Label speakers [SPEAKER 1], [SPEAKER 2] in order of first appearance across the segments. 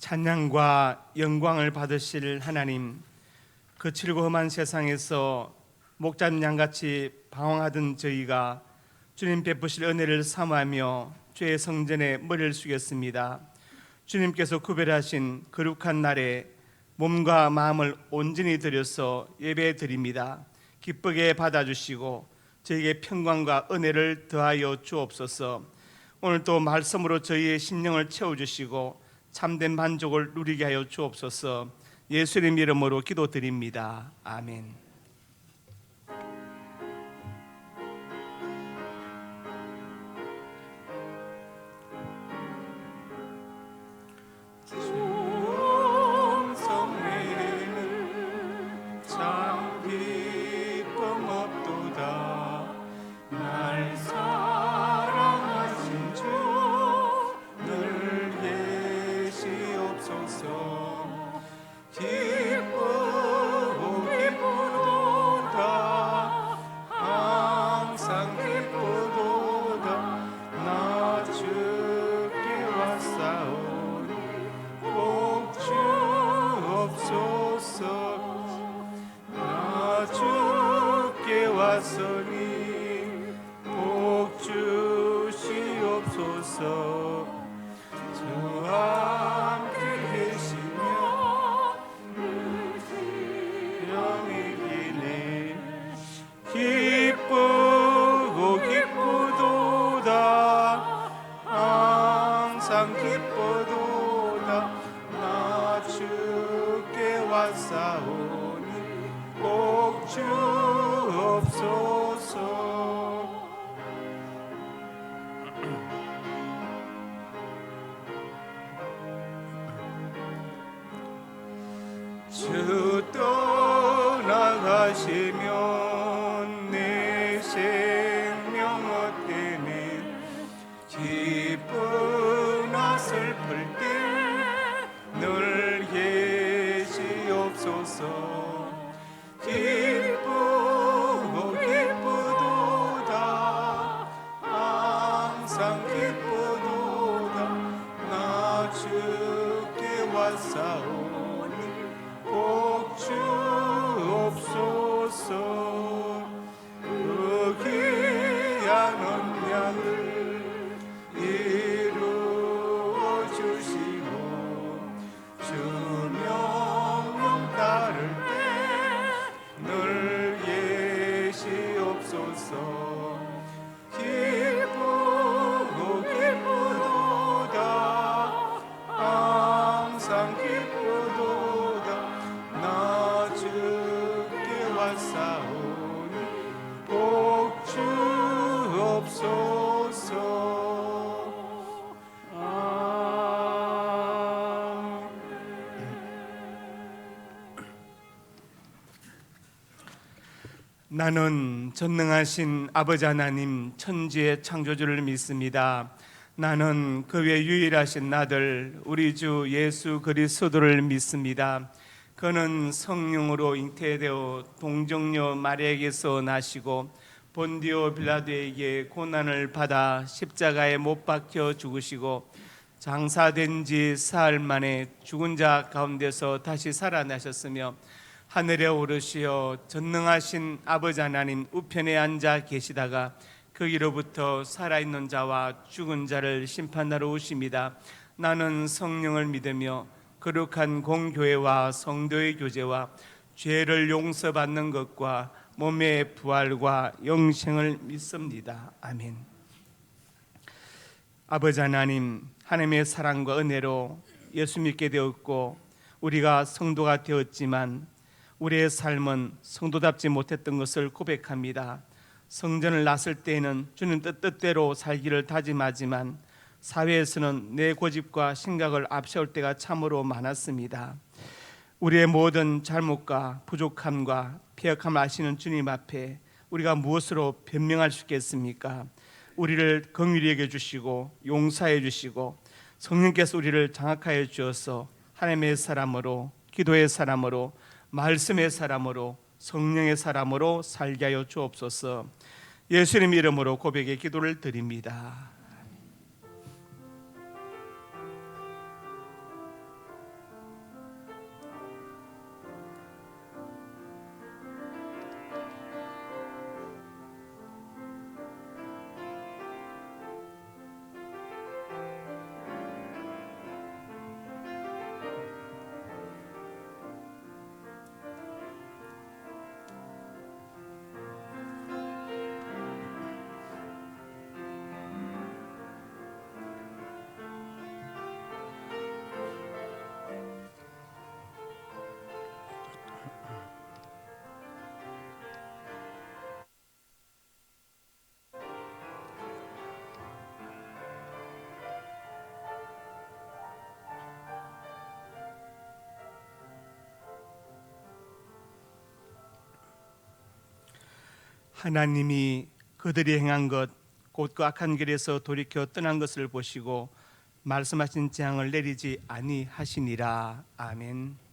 [SPEAKER 1] 찬양과 영광을 받으실 하나님, 거칠고 험한 세상에서 목자는 양같이 방황하던 저희가 주님 베푸실 은혜를 사모하며 주의 성전에 머리를 숙였습니다. 주님께서 구별하신 거룩한 날에 몸과 마음을 온전히 드려서 예배 드립니다. 기쁘게 받아주시고 저희에게 평강과 은혜를 더하여 주옵소서. 오늘 또 말씀으로 저희의 심령을 채워주시고 참된 만족을 누리게 하여 주옵소서. 예수님 이름으로 기도드립니다. 아멘. 복 주시옵소서. 저와 함께 계시며 영이 기네 기쁘고 기쁘도다 항상 기쁘도다 나 주께 왔사오니 복 주옵소서. 주 떠나가시면 내 생명 어때네 기쁘나 슬플 때 늘 계시옵소서. 기쁘고 기쁘도다 항상 기쁘도다 나 주께 왔사오니 복 주옵소서. 그 귀한 언약을 이루어 주시고 주 명령 따를 때 늘 계시옵소서. 기쁘고 기쁘도다 항상 기쁘도다 나 주께 왔사오니 복 주옵소서. 나는 전능하신 아버지 하나님 천지의 창조주를 믿습니다. 나는 그 외 유일하신 아들 우리 주 예수 그리스도를 믿습니다. 그는 성령으로 잉태되어 동정녀 마리아에게서 나시고 본디오 빌라도에게 고난을 받아 십자가에 못 박혀 죽으시고 장사된 지 사흘 만에 죽은 자 가운데서 다시 살아나셨으며 하늘에 오르시어 전능하신 아버지 하나님 우편에 앉아 계시다가 거기로부터 살아있는 자와 죽은 자를 심판하러 오십니다. 나는 성령을 믿으며 거룩한 공교회와 성도의 교제와 죄를 용서받는 것과 몸의 부활과 영생을 믿습니다. 아멘. 아버지 하나님, 하나님의 사랑과 은혜로 예수 믿게 되었고 우리가 성도가 되었지만 우리의 삶은 성도답지 못했던 것을 고백합니다. 성전을 나설 때에는 주님 뜻대로 살기를 다짐하지만 사회에서는 내 고집과 생각을 앞세울 때가 참으로 많았습니다. 우리의 모든 잘못과 부족함과 패역함을 아시는 주님 앞에 우리가 무엇으로 변명할 수 있겠습니까? 우리를 긍휼히 여겨주시고 용서해 주시고 성령께서 우리를 장악하여 주어서 하나님의 사람으로, 기도의 사람으로, 말씀의 사람으로, 성령의 사람으로 살게 하여 주옵소서. 예수님 이름으로 고백의 기도를 드립니다. 하나님이 그들이 행한 것 곧 그 악한 길에서 돌이켜 떠난 것을 보시고 말씀하신 재앙을 내리지 아니하시니라. 아멘.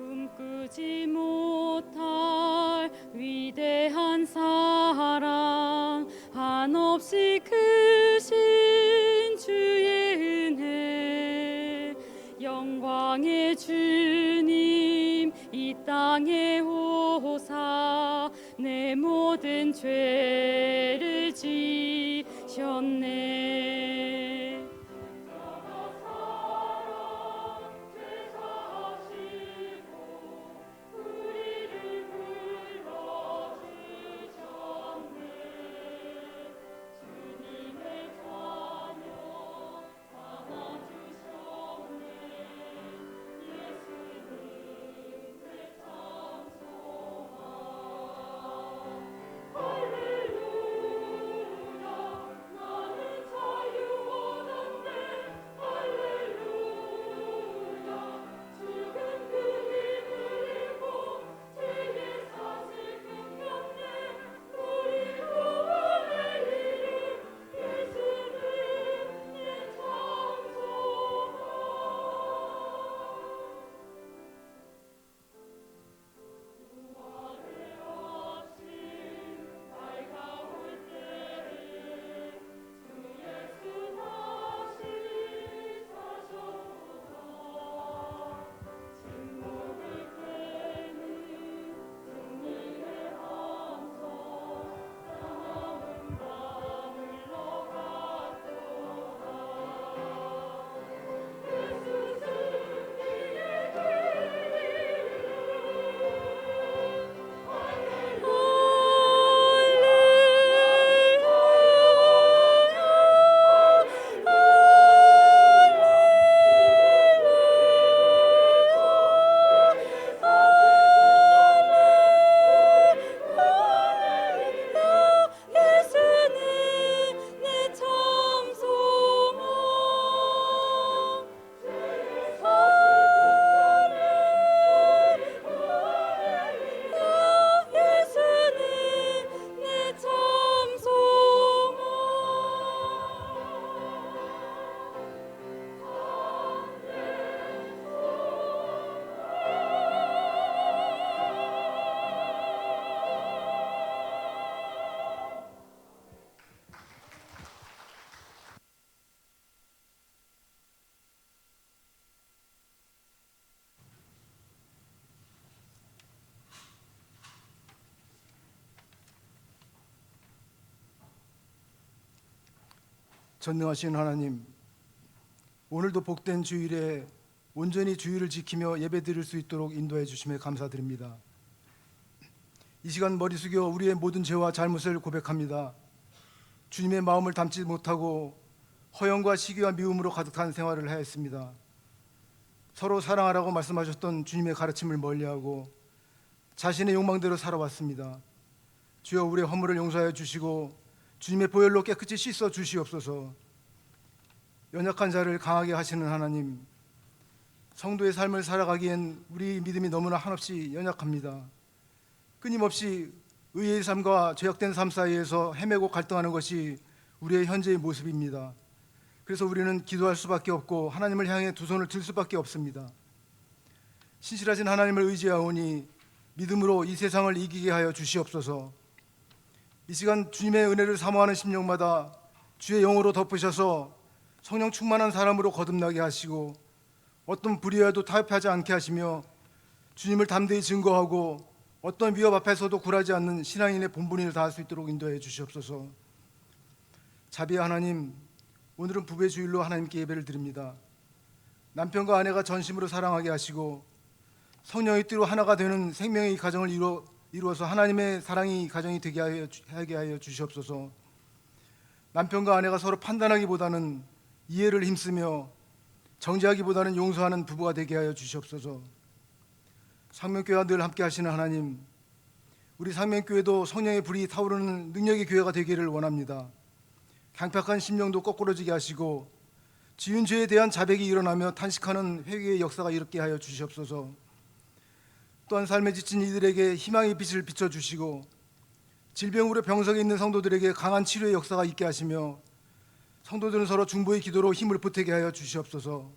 [SPEAKER 2] 꿈꾸지 못할 위대한 사랑, 한없이 크신 주의 은혜, 영광의 주님 이 땅에 오사 내 모든 죄를 지셨네.
[SPEAKER 3] 전능하신 하나님, 오늘도 복된 주일에 온전히 주일을 지키며 예배드릴 수 있도록 인도해 주심에 감사드립니다. 이 시간 머리 숙여 우리의 모든 죄와 잘못을 고백합니다. 주님의 마음을 담지 못하고 허영과 시기와 미움으로 가득한 생활을 하였습니다. 서로 사랑하라고 말씀하셨던 주님의 가르침을 멀리하고 자신의 욕망대로 살아왔습니다. 주여 우리의 허물을 용서하여 주시고 주님의 보혈로 깨끗이 씻어 주시옵소서. 연약한 자를 강하게 하시는 하나님, 성도의 삶을 살아가기엔 우리 믿음이 너무나 한없이 연약합니다. 끊임없이 의의 삶과 죄악된 삶 사이에서 헤매고 갈등하는 것이 우리의 현재의 모습입니다. 그래서 우리는 기도할 수밖에 없고 하나님을 향해 두 손을 들 수밖에 없습니다. 신실하신 하나님을 의지하오니 믿음으로 이 세상을 이기게 하여 주시옵소서. 이 시간 주님의 은혜를 사모하는 심령마다 주의 영으로 덮으셔서 성령 충만한 사람으로 거듭나게 하시고 어떤 불의에도 타협하지 않게 하시며 주님을 담대히 증거하고 어떤 위협 앞에서도 굴하지 않는 신앙인의 본분을 다할 수 있도록 인도해 주시옵소서. 자비의 하나님, 오늘은 부부의 주일로 하나님께 예배를 드립니다. 남편과 아내가 전심으로 사랑하게 하시고 성령의 뜻로 하나가 되는 생명의 가정을 이루어서 하나님의 사랑이 가정이 되게 하여 주시옵소서. 남편과 아내가 서로 판단하기보다는 이해를 힘쓰며 정죄하기보다는 용서하는 부부가 되게 하여 주시옵소서. 상명교회와 늘 함께 하시는 하나님, 우리 상명교회도 성령의 불이 타오르는 능력의 교회가 되기를 원합니다. 강팍한 심령도 거꾸러지게 하시고 지은 죄에 대한 자백이 일어나며 탄식하는 회개의 역사가 일어나게 하여 주시옵소서. 또한 삶에 지친 이들에게 희망의 빛을 비춰주시고 질병으로 병석에 있는 성도들에게 강한 치료의 역사가 있게 하시며 성도들은 서로 중보의 기도로 힘을 보태게 하여 주시옵소서.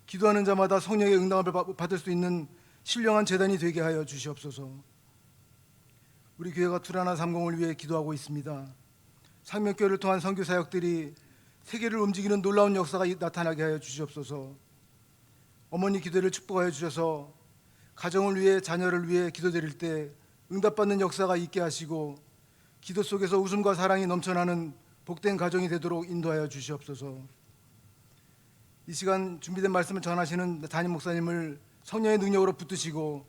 [SPEAKER 3] 기도하는 자마다 성령의 응답을 받을 수 있는 신령한 재단이 되게 하여 주시옵소서. 우리 교회가 투라나 30을 위해 기도하고 있습니다. 상명교회를 통한 선교 사역들이 세계를 움직이는 놀라운 역사가 나타나게 하여 주시옵소서. 어머니 기도를 축복하여 주셔서 가정을 위해 자녀를 위해 기도드릴 때 응답받는 역사가 있게 하시고 기도 속에서 웃음과 사랑이 넘쳐나는 복된 가정이 되도록 인도하여 주시옵소서. 이 시간 준비된 말씀을 전하시는 담임 목사님을 성령의 능력으로 붙드시고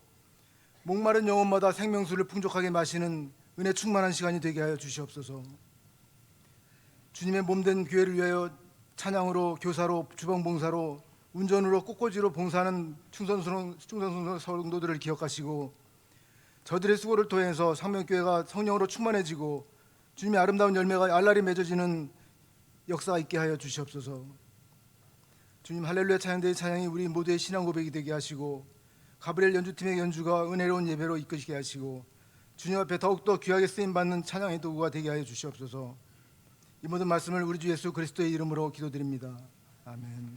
[SPEAKER 3] 목마른 영혼마다 생명수를 풍족하게 마시는 은혜 충만한 시간이 되게 하여 주시옵소서. 주님의 몸된 교회를 위하여 찬양으로, 교사로, 주방봉사로, 운전으로, 꽃꽂이로 봉사하는 충성스러운 성도들을 기억하시고 저들의 수고를 통해서 상명교회가 성령으로 충만해지고 주님의 아름다운 열매가 알알이 맺어지는 역사가 있게 하여 주시옵소서. 주님, 할렐루야 찬양대의 찬양이 우리 모두의 신앙 고백이 되게 하시고 가브리엘 연주팀의 연주가 은혜로운 예배로 이끄시게 하시고 주님 앞에 더욱더 귀하게 쓰임받는 찬양의 도구가 되게 하여 주시옵소서. 이 모든 말씀을 우리 주 예수 그리스도의 이름으로 기도드립니다. 아멘.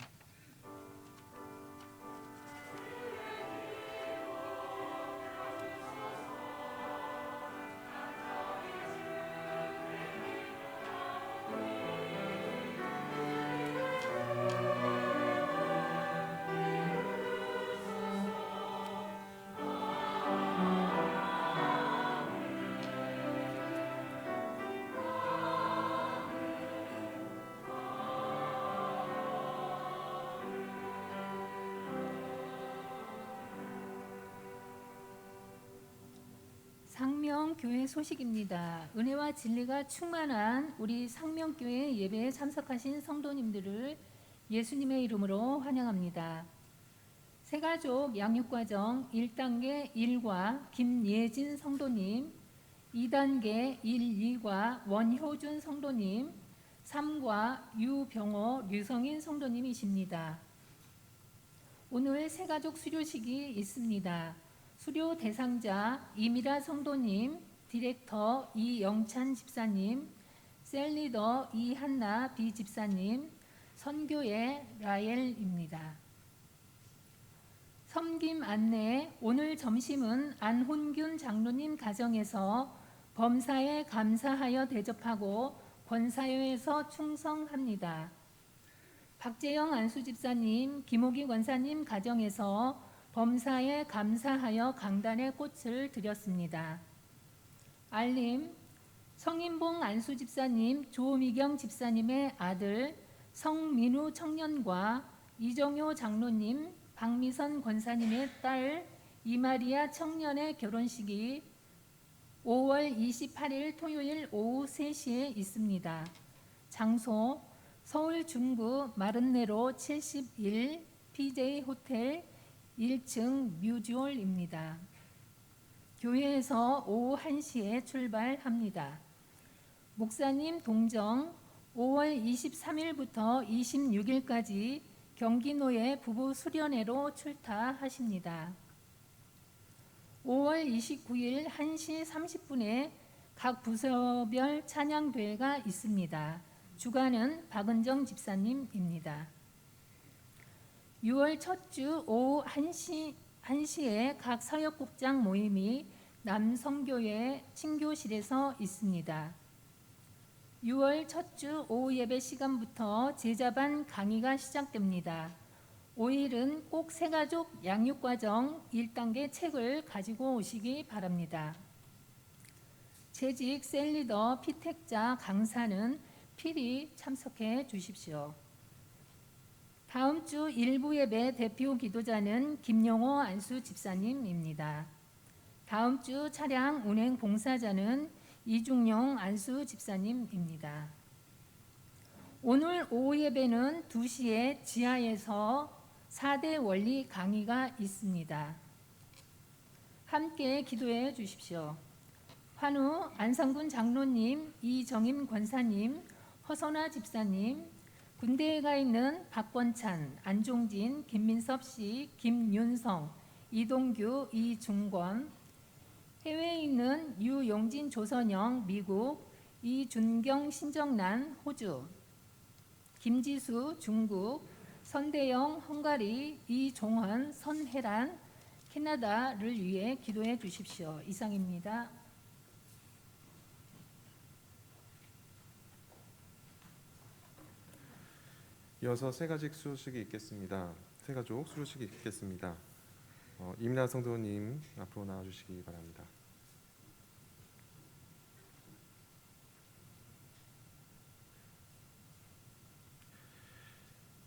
[SPEAKER 4] 상명교회 소식입니다. 은혜와 진리가 충만한 우리 상명교회 예배에 참석하신 성도님들을 예수님의 이름으로 환영합니다. 새가족 양육과정 1단계 1과 김예진 성도님, 2단계 1, 2과 원효준 성도님, 3과 유병호, 류성인 성도님이십니다. 오늘 새가족 수료식이 있습니다. 수료 대상자 이미라 성도님, 디렉터 이영찬 집사님, 셀리더 이한나 비집사님, 선교의 라엘입니다. 섬김 안내, 오늘 점심은 안훈균 장로님 가정에서 범사에 감사하여 대접하고 권사회에서 충성합니다. 박재영 안수집사님, 김호기 권사님 가정에서 범사에 감사하여 강단에 꽃을 드렸습니다. 알림, 성인봉 안수집사님, 조미경 집사님의 아들 성민우 청년과 이정효 장로님, 박미선 권사님의 딸 이마리아 청년의 결혼식이 5월 28일 토요일 오후 3시에 있습니다. 장소 서울 중구 마른네로 71 PJ 호텔 1층 뮤지올입니다. 교회에서 오후 1시에 출발합니다. 목사님 동정 5월 23일부터 26일까지 경기노예 부부 수련회로 출타하십니다. 5월 29일 1시 30분에 각 부서별 찬양대회가 있습니다. 주관은 박은정 집사님입니다. 6월 첫 주 오후 1시에 각 사역국장 모임이 남성교회 친교실에서 있습니다. 6월 첫 주 오후 예배 시간부터 제자반 강의가 시작됩니다. 5일은 꼭 새가족 양육과정 1단계 책을 가지고 오시기 바랍니다. 재직 셀리더 피택자 강사는 필히 참석해 주십시오. 다음 주 일부 예배 대표 기도자는 김용호 안수 집사님입니다. 다음 주 차량 운행 봉사자는 이중용 안수 집사님입니다. 오늘 오후 예배는 2시에 지하에서 4대 원리 강의가 있습니다. 함께 기도해 주십시오. 환우 안상군 장로님, 이정임 권사님, 허선아 집사님, 군대에 가 있는 박권찬, 안종진, 김민섭 씨, 김윤성, 이동규, 이중권, 해외에 있는 유용진, 조선영, 미국, 이준경, 신정란, 호주, 김지수, 중국, 선대영, 헝가리, 이종헌, 선혜란, 캐나다를 위해 기도해 주십시오. 이상입니다.
[SPEAKER 5] 이어서 새가족 수료식이 있겠습니다. 새가족 수료식이 있겠습니다. 이민아 성도님 앞으로 나와주시기 바랍니다.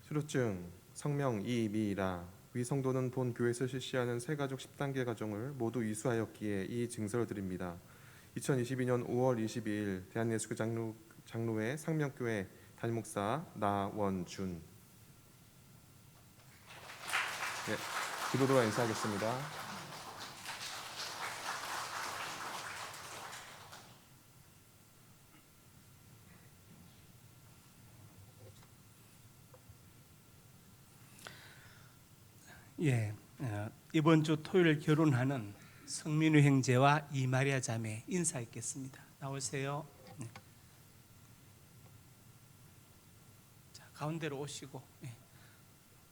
[SPEAKER 5] 수료증 성명 이미라 위 성도는 본 교회에서 실시하는 새가족 10단계 과정을 모두 이수하였기에 이 증서를 드립니다. 2022년 5월 22일 대한예수교 장로회 상명교회 담임목사 나원준. 네, 기도로 인사하겠습니다.
[SPEAKER 1] 예, 이번 주 토요일 결혼하는 성민우 형제와 이마리아 자매 인사했겠습니다. 나오세요. 네. 자, 가운데로 오시고. 네.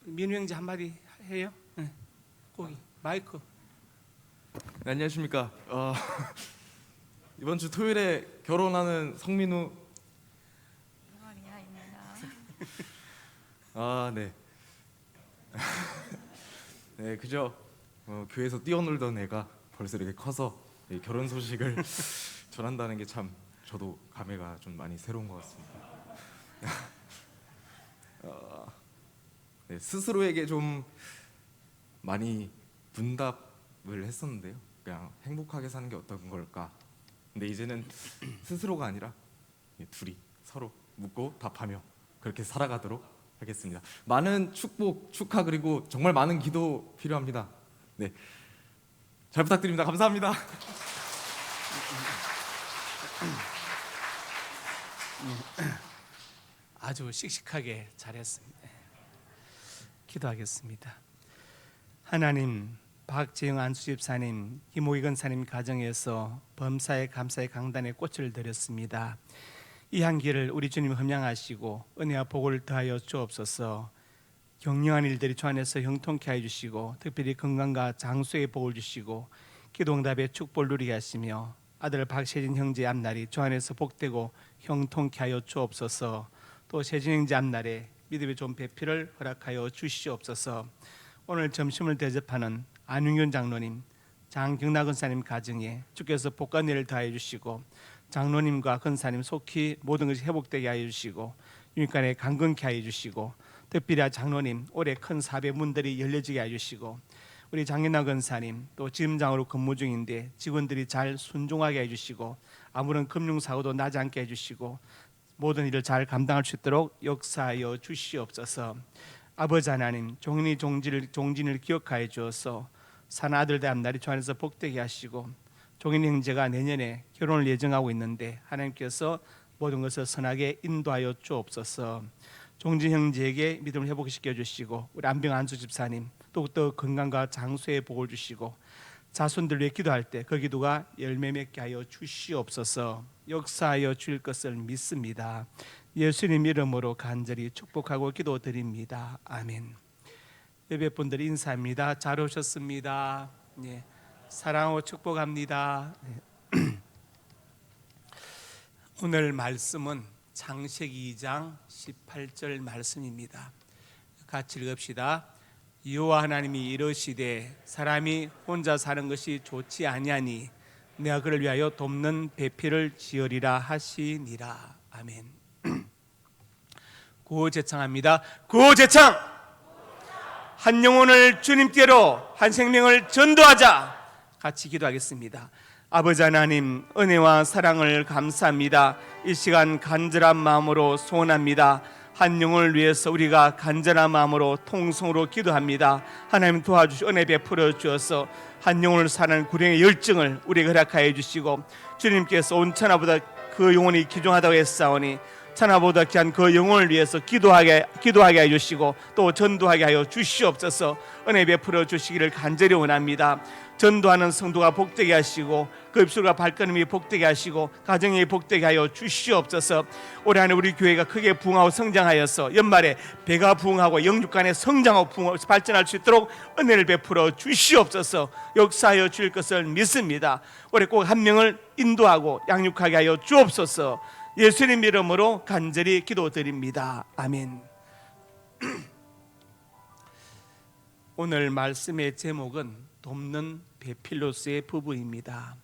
[SPEAKER 1] 민우 형제 한마디 해요. 네. 거기 마이크.
[SPEAKER 6] 네, 안녕하십니까. 이번 주 토요일에 결혼하는 성민우. 네. 네, 그저 교회에서 뛰어놀던 애가 벌써 이렇게 커서 결혼 소식을 전한다는 게 참 저도 감회가 좀 많이 새로운 것 같습니다. 네, 스스로에게 좀 많이 분답을 했었는데요. 그냥 행복하게 사는 게 어떤 걸까? 근데 이제는 스스로가 아니라 둘이 서로 묻고 답하며 그렇게 살아가도록 하겠습니다. 많은 축복, 축하 그리고 정말 많은 기도 필요합니다. 네, 잘 부탁드립니다. 감사합니다.
[SPEAKER 1] 아주 씩씩하게 잘했습니다. 기도하겠습니다. 하나님, 박재영 안수집사님, 김호기 권사님 가정에서 범사의 감사의 강단에 꽃을 드렸습니다. 이 한기를 우리 주님 흠양하시고 은혜와 복을 더하여 주옵소서. 격려한 일들이 주 안에서 형통케 하여 주시고 특별히 건강과 장수의 복을 주시고 기도응답의 축복을 누리게 하시며 아들 박세진 형제의 앞날이 주 안에서 복되고 형통케 하여 주옵소서. 또 세진 형제 앞날에 믿음의 좋은 배필을 허락하여 주시옵소서. 오늘 점심을 대접하는 안윤균 장로님, 장경락 권사님 가정에 주께서 복과 은혜를 더하여 주시고 장로님과 권사님 속히 모든 것이 회복되게 하여 주시고 윤간에 강건케 하여 주시고 특별히 장로님 올해 큰 사배 문들이 열려지게 하여 주시고 우리 장윤아 권사님 또 지점장으로 근무 중인데 직원들이 잘 순종하게 해주시고 아무런 금융사고도 나지 않게 해주시고 모든 일을 잘 감당할 수 있도록 역사하여 주시옵소서. 아버지 하나님, 종진을 기억하여 주어서 산 아들 대한 날이 주 안에서 복되게 하시고 종인 형제가 내년에 결혼을 예정하고 있는데 하나님께서 모든 것을 선하게 인도하여 주옵소서. 종진 형제에게 믿음을 회복시켜 주시고 우리 안병 안수 집사님 또더 건강과 장수의 복을 주시고 자손들 위해 기도할 때 그 기도가 열매 맺게 하여 주시옵소서. 역사하여 주실 것을 믿습니다. 예수님 이름으로 간절히 축복하고 기도드립니다. 아멘. 예배분들 인사합니다. 잘 오셨습니다. 예, 사랑하고 축복합니다. 오늘 말씀은 창세기 2장 18절 말씀입니다. 같이 읽읍시다. 여호와 하나님이 이르시되 사람이 혼자 사는 것이 좋지 아니하니 내가 그를 위하여 돕는 배필을 지으리라 하시니라. 아멘. 구호제창합니다. 구호제창! 한 영혼을 주님께로, 한 생명을 전도하자. 같이 기도하겠습니다. 아버지 하나님, 은혜와 사랑을 감사합니다. 이 시간 간절한 마음으로 소원합니다. 한 영혼을 위해서 우리가 간절한 마음으로 통성으로 기도합니다. 하나님 도와주시 은혜 베풀어 주어서 한 영혼을 사는 구령의 열정을 우리에게 허락하여 주시고 주님께서 온 천하보다 그 영혼이 귀중하다고 했사오니 천하보다 귀한 그 영혼을 위해서 기도하게 해 주시고 또 전도하게 하여 주시옵소서. 은혜 베풀어 주시기를 간절히 원합니다. 전도하는 성도가 복되게 하시고 그 입술과 발걸음이 복되게 하시고 가정이 복되게 하여 주시옵소서. 올해 안에 우리 교회가 크게 부흥하고 성장하여서 연말에 배가 부흥하고 영육간에 성장하고 발전할 수 있도록 은혜를 베풀어 주시옵소서. 역사하여 주실 것을 믿습니다. 올해 꼭 한 명을 인도하고 양육하게 하여 주옵소서. 예수님 이름으로 간절히 기도드립니다. 아멘. 오늘 말씀의 제목은 돕는 베필로스의 부부입니다.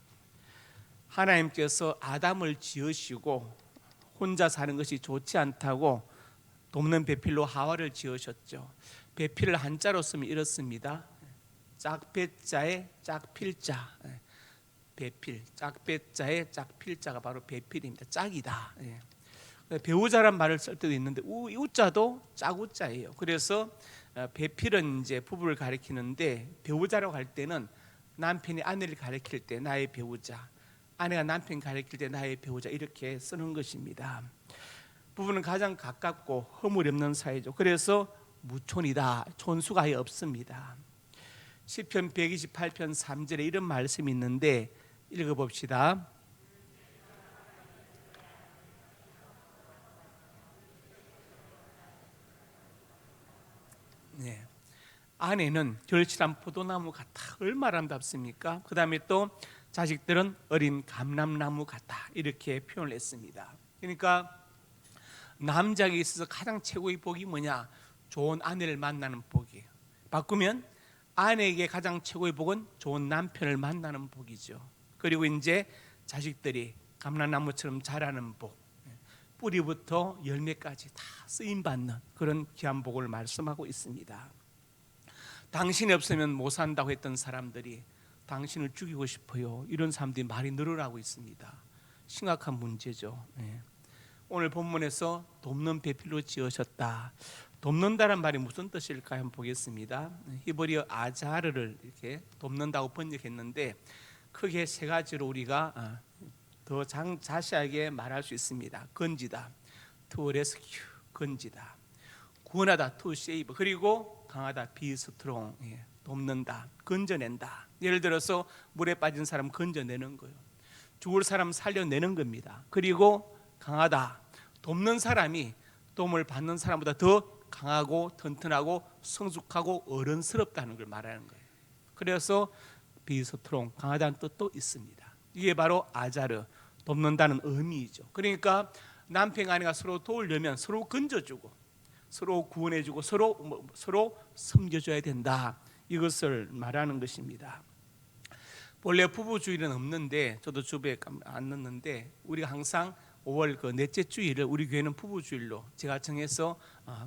[SPEAKER 1] 하나님께서 아담을 지으시고 혼자 사는 것이 좋지 않다고 돕는 베필로 하와를 지으셨죠. 베필을 한자로 쓰면 이렇습니다. 짝배자의 짝필자. 배필, 짝배자의 짝필자가 바로 배필입니다. 짝이다. 배우자란 말을 쓸 때도 있는데 우자도 짝우자예요. 그래서 배필은 이제 부부를 가리키는데 배우자라고 할 때는 남편이 아내를 가리킬 때 나의 배우자, 아내가 남편 가리킬 때 나의 배우자 이렇게 쓰는 것입니다. 부부는 가장 가깝고 허물이 없는 사이죠. 그래서 무촌이다. 촌수가 아예 없습니다. 시편 128편 3절에 이런 말씀이 있는데 읽어봅시다. 네. 아내는 결실한 포도나무 같아. 얼마나 아름답습니까? 그 다음에 또 자식들은 어린 감람나무 같아. 이렇게 표현을 했습니다. 그러니까 남자에게 있어서 가장 최고의 복이 뭐냐? 좋은 아내를 만나는 복이에요. 바꾸면 아내에게 가장 최고의 복은 좋은 남편을 만나는 복이죠. 그리고 이제 자식들이 감람나무처럼 자라는 복, 뿌리부터 열매까지 다 쓰임받는 그런 귀한 복을 말씀하고 있습니다. 당신이 없으면 못 산다고 했던 사람들이 당신을 죽이고 싶어요. 이런 사람들이 말이 늘어나고 있습니다. 심각한 문제죠. 오늘 본문에서 돕는 배필로 지으셨다. 돕는다는 말이 무슨 뜻일까 한번 보겠습니다. 히브리어 아자르를 이렇게 돕는다고 번역했는데 크게 세 가지로 우리가 더 자세하게 말할 수 있습니다. 건지다, to rescue, 건지다. 구원하다, to save. 그리고 강하다, be strong, 돕는다, 건져낸다. 예를 들어서 물에 빠진 사람 건져내는 거예요. 죽을 사람 살려내는 겁니다. 그리고 강하다, 돕는 사람이 도움을 받는 사람보다 더 강하고 튼튼하고 성숙하고 어른스럽다는 걸 말하는 거예요. 그래서 be strong, 강하다는 뜻도 있습니다. 이게 바로 아자르, 돕는다는 의미이죠. 그러니까 남편 아내가 서로 도우려면 서로 건져주고 서로 구원해주고 서로 섬겨줘야 된다. 이것을 말하는 것입니다. 원래 부부주일은 없는데 저도 주부에 안 넣는데 우리가 항상 5월 그 넷째 주일을 우리 교회는 부부주일로 제가 정해서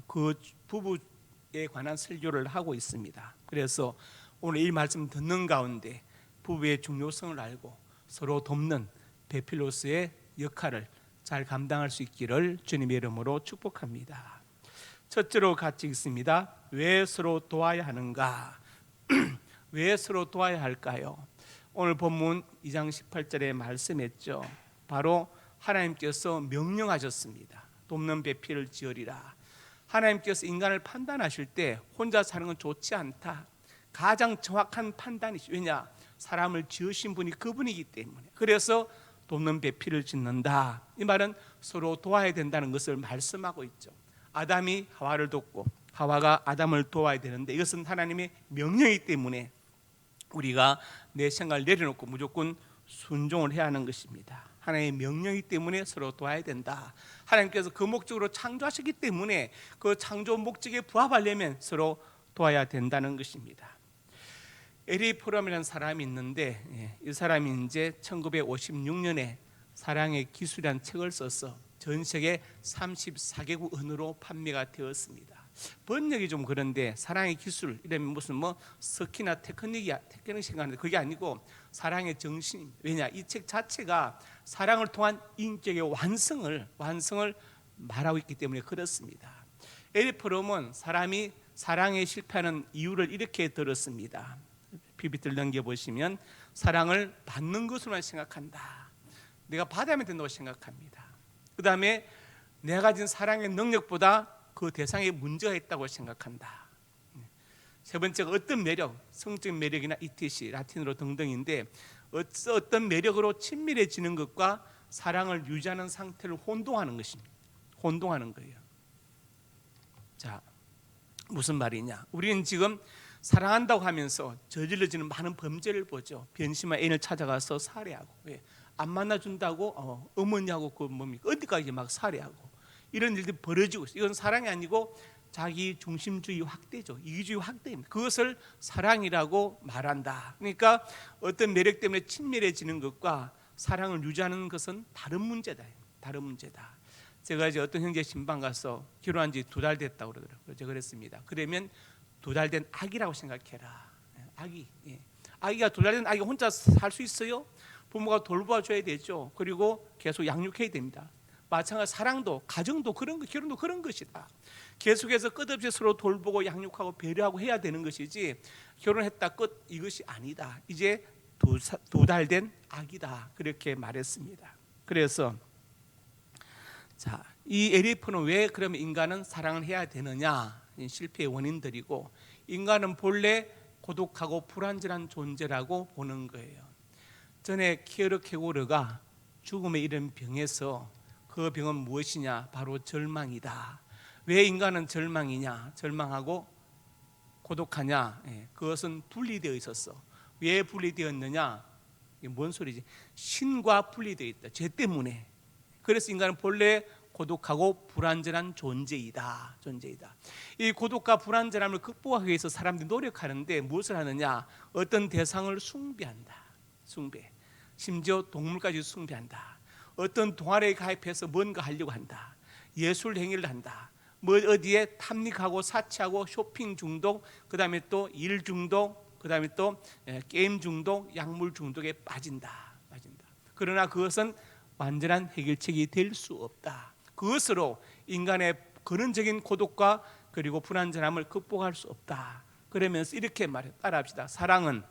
[SPEAKER 1] 그 부부에 관한 설교를 하고 있습니다. 그래서 오늘 이 말씀 듣는 가운데 부부의 중요성을 알고 서로 돕는 배필로스의 역할을 잘 감당할 수 있기를 주님의 이름으로 축복합니다. 첫째로 같이 읽습니다. 왜 서로 도와야 하는가? 왜 서로 도와야 할까요? 오늘 본문 2장 18절에 말씀했죠. 바로 하나님께서 명령하셨습니다. 돕는 배필을 지으리라. 하나님께서 인간을 판단하실 때 혼자 사는 건 좋지 않다. 가장 정확한 판단이죠. 왜냐? 사람을 지으신 분이 그분이기 때문에. 그래서 돕는 배필을 짓는다. 이 말은 서로 도와야 된다는 것을 말씀하고 있죠. 아담이 하와를 돕고 하와가 아담을 도와야 되는데 이것은 하나님의 명령이기 때문에 우리가 내 생각을 내려놓고 무조건 순종을 해야 하는 것입니다. 하나님의 명령이기 때문에 서로 도와야 된다. 하나님께서 그 목적으로 창조하셨기 때문에 그 창조 목적에 부합하려면 서로 도와야 된다는 것입니다. 에리 포럼이라는 사람이 있는데 이 사람이 이제 1956년에 사랑의 기술이라는 책을 써서 전 세계 34개국 언어로 판매가 되었습니다. 번역이 좀 그런데 사랑의 기술 이러면 무슨 뭐 스키나 테크닉이 생각하는데 그게 아니고 사랑의 정신. 왜냐? 이 책 자체가 사랑을 통한 인격의 완성을 말하고 있기 때문에 그렇습니다. 에리 포럼은 사람이 사랑에 실패하는 이유를 이렇게 들었습니다. PPT를 넘겨보시면 사랑을 받는 것으로만 생각한다. 내가 받아야만 된다고 생각합니다. 그 다음에 내가 가진 사랑의 능력보다 그 대상에 문제가 있다고 생각한다. 세 번째가 어떤 매력, 성적 매력이나 ETC, 라틴어로 등등인데 어떤 매력으로 친밀해지는 것과 사랑을 유지하는 상태를 혼동하는 것입니다. 혼동하는 거예요. 자, 무슨 말이냐? 우리는 지금 사랑한다고 하면서 저질러지는 많은 범죄를 보죠. 변심한 애인을 찾아가서 살해하고, 왜? 안 만나준다고 어머니하고 그 뭡니까? 어디까지 막 살해하고 이런 일들이 벌어지고 있어요. 이건 사랑이 아니고 자기 중심주의 확대죠. 이기주의 확대입니다. 그것을 사랑이라고 말한다. 그러니까 어떤 매력 때문에 친밀해지는 것과 사랑을 유지하는 것은 다른 문제다. 다른 문제다. 제가 이제 어떤 형제 신방 가서 결혼한 지 2달 됐다고 그러더라고요. 제가 그랬습니다. 그러면 2달 된 아기라고 생각해라. 아기. 아기가 2달 된 아기 혼자 살 수 있어요? 부모가 돌봐줘야 되죠. 그리고 계속 양육해야 됩니다. 마찬가지 사랑도, 가정도 그런 것, 결혼도 그런 것이다. 계속해서 끝없이 서로 돌보고 양육하고 배려하고 해야 되는 것이지 결혼했다 끝 이것이 아니다. 이제 2달 된 아기다. 그렇게 말했습니다. 그래서 자, 이 에리프는 왜 그러면 인간은 사랑을 해야 되느냐? 실패의 원인들이고 인간은 본래 고독하고 불완전한 존재라고 보는 거예요. 전에 키에르케고르가 죽음에 이른 병에서 그 병은 무엇이냐? 바로 절망이다. 왜 인간은 절망이냐? 절망하고 고독하냐? 그것은 분리되어 있었어. 왜 분리되었느냐? 이게 뭔 소리지? 신과 분리되어 있다. 죄 때문에. 그래서 인간은 본래 고독하고 불완전한 존재이다. 이 고독과 불완전함을 극복하기 위해서 사람들이 노력하는데 무엇을 하느냐? 어떤 대상을 숭배한다. 숭배. 심지어 동물까지 숭배한다. 어떤 동아리에 가입해서 뭔가 하려고 한다. 예술 행위를 한다. 뭐 어디에 탐닉하고 사치하고 쇼핑 중독, 그다음에 또 일 중독, 그다음에 또 게임 중독, 약물 중독에 빠진다. 그러나 그것은 완전한 해결책이 될 수 없다. 그것으로 인간의 근원적인 고독과 그리고 불완전함을 극복할 수 없다. 그러면서 이렇게 말해, 따라합시다. 사랑은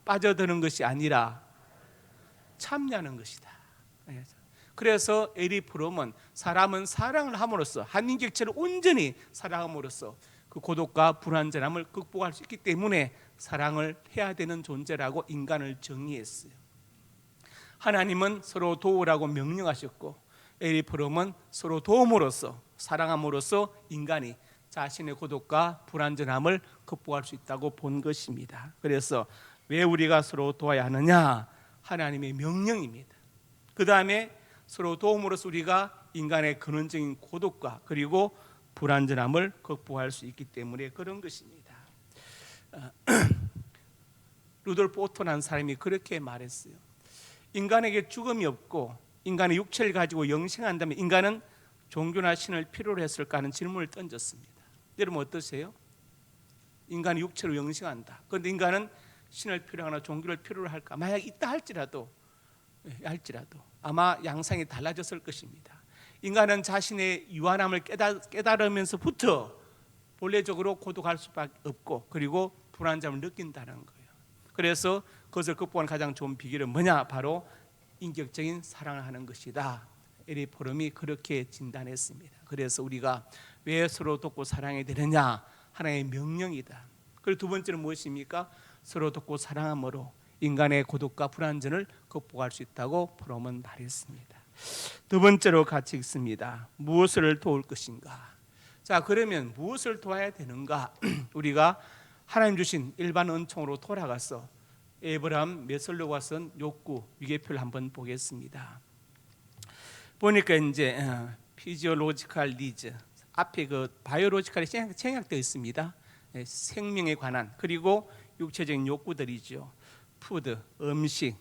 [SPEAKER 1] 빠져드는 것이 아니라 참여하는 것이다. 그래서 에리 프롬은 사람은 사랑을 함으로써 한 인격체를 온전히 사랑함으로써 그 고독과 불완전함을 극복할 수 있기 때문에 사랑을 해야 되는 존재라고 인간을 정의했어요. 하나님은 서로 도우라고 명령하셨고 에리 프롬은 서로 도움으로써 사랑함으로써 인간이 자신의 고독과 불완전함을 극복할 수 있다고 본 것입니다. 그래서 왜 우리가 서로 도와야 하느냐? 하나님의 명령입니다. 그 다음에 서로 도움으로써 우리가 인간의 근원적인 고독과 그리고 불완전함을 극복할 수 있기 때문에 그런 것입니다. 루돌프 오토라는 사람이 그렇게 말했어요. 인간에게 죽음이 없고 인간의 육체를 가지고 영생한다면 인간은 종교나 신을 필요로 했을까 하는 질문을 던졌습니다. 여러분 어떠세요? 인간이 육체로 영생한다. 그런데 인간은 신을 필요로 하나 종교를 필요로 할까? 만약 있다 할지라도 아마 양상이 달라졌을 것입니다. 인간은 자신의 유한함을 깨달으면서부터 본래적으로 고독할 수밖에 없고 그리고 불안함을 느낀다는 거예요. 그래서 그것을 극복하는 가장 좋은 비결은 뭐냐? 바로 인격적인 사랑을 하는 것이다. 에리 포럼이 그렇게 진단했습니다. 그래서 우리가 왜 서로 돕고 사랑해야 되느냐? 하나의 명령이다. 그리고 두 번째는 무엇입니까? 서로 돕고 사랑함으로 인간의 고독과 불안전을 극복할 수 있다고 포럼은 말했습니다. 두 번째로 같이 읽습니다. 무엇을 도울 것인가? 자, 그러면 무엇을 도와야 되는가? 우리가 하나님 주신 일반 은총으로 돌아가서 에브라함 메설로가 쓴 욕구 위계표를 한번 보겠습니다. 보니까 이제 피지올로지컬 니즈 앞에 그 바이오로지컬이 생략되어 있습니다. 생명에 관한 그리고 육체적인 욕구들이죠. 푸드, 음식,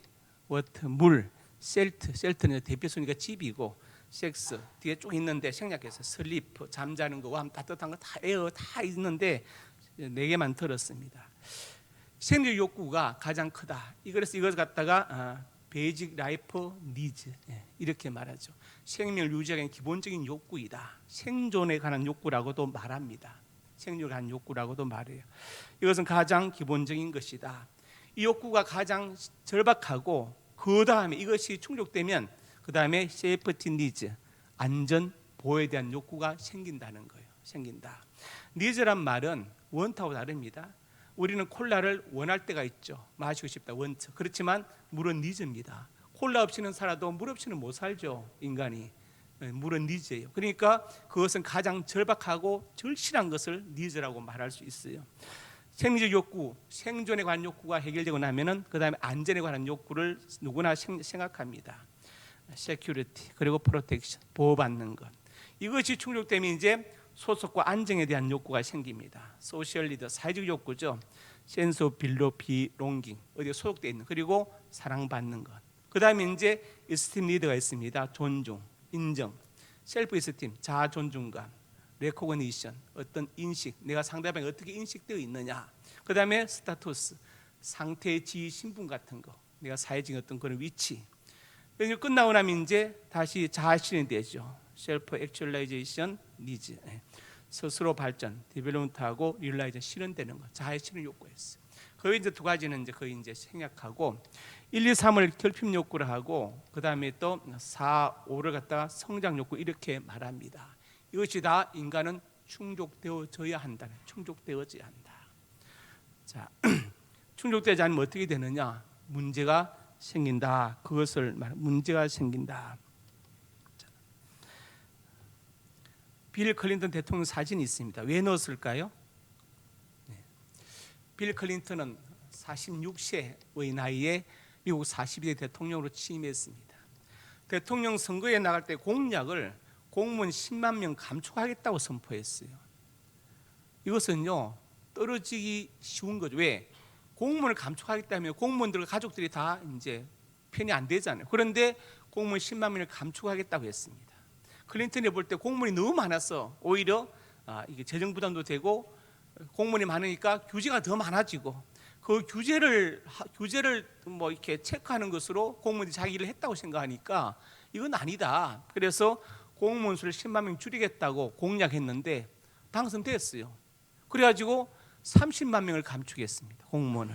[SPEAKER 1] 워터, 물, 셀트는 대표 순위가 집이고 섹스 뒤에 쭉 있는데 생략해서 슬리프 잠자는 거와 따뜻한 거 다 에어 다 있는데 4개만 들었습니다. 생리 욕구가 가장 크다. 그래서 이걸 갖다가 베이직 라이프 니즈 이렇게 말하죠. 생명을 유지하기 위한 기본적인 욕구이다. 생존에 관한 욕구라고도 말합니다. 생존에 관한 욕구라고도 말해요. 이것은 가장 기본적인 것이다. 이 욕구가 가장 절박하고 그 다음에 이것이 충족되면 그 다음에 세이프티 니즈 안전 보호에 대한 욕구가 생긴다는 거예요. 생긴다. 니즈란 말은 원트하고 다릅니다. 우리는 콜라를 원할 때가 있죠. 마시고 싶다 원트. 그렇지만 물은 니즈입니다. 콜라 없이는 살아도 물 없이는 못 살죠. 인간이. 물은 니즈예요. 그러니까 그것은 가장 절박하고 절실한 것을 니즈라고 말할 수 있어요. 생리적 욕구, 생존에 관한 욕구가 해결되고 나면은 그 다음에 안전에 관한 욕구를 누구나 생각합니다. 세큐리티 그리고 프로텍션 보호받는 것. 이것이 충족되면 이제 소속과 안정에 대한 욕구가 생깁니다. 소셜 리더 사회적 욕구죠. 센스 오브 비롱깅 어디에 소속되어 있는 그리고 사랑받는 것. 그 다음에 이제 에스팀 리더가 있습니다. 존중, 인정, 셀프 에스팀 자아 존중감, 레코그니션 어떤 인식 내가 상대방이 어떻게 인식되어 있느냐. 그 다음에 스타투스 상태, 지위, 신분 같은 거 내가 사회적인 어떤 그런 위치. 끝나고 나면 이제 다시 자아 실현이 되죠. 셀프 액츄얼라이제이션 니즈 스스로 발전, 디벨롭먼트하고 리얼라이저 실현되는 것, 자아의 실현 욕구였어요. 거의 이제 두 가지는 이제 거의 이제 생략하고 1, 2, 3을 결핍 욕구를 하고 그 다음에 또 4, 5를 갖다가 성장 욕구 이렇게 말합니다. 이것이 다 인간은 충족되어져야 한다. 충족되어져야 한다. 자, 충족되지 않으면 어떻게 되느냐? 문제가 생긴다. 그것을 문제가 생긴다. 빌 클린턴 대통령 사진이 있습니다. 왜 넣었을까요? 빌 클린턴은 46세의 나이에 미국 42대 대통령으로 취임했습니다. 대통령 선거에 나갈 때 공약을 공무원 10만 명 감축하겠다고 선포했어요. 이것은요 떨어지기 쉬운 거죠. 왜? 공무원을 감축하겠다면 공무원들과 가족들이 다 이제 편이 안 되잖아요. 그런데 공무원 10만 명을 감축하겠다고 했습니다. 클린턴이 볼 때 공무원이 너무 많아서 오히려 이게 재정 부담도 되고 공무원이 많으니까 규제가 더 많아지고 그 규제를 뭐 이렇게 체크하는 것으로 공무원이 자기 일을 했다고 생각하니까 이건 아니다. 그래서 공무원 수를 10만 명 줄이겠다고 공약했는데 당선됐어요. 그래가지고 30만 명을 감축했습니다. 공무원을.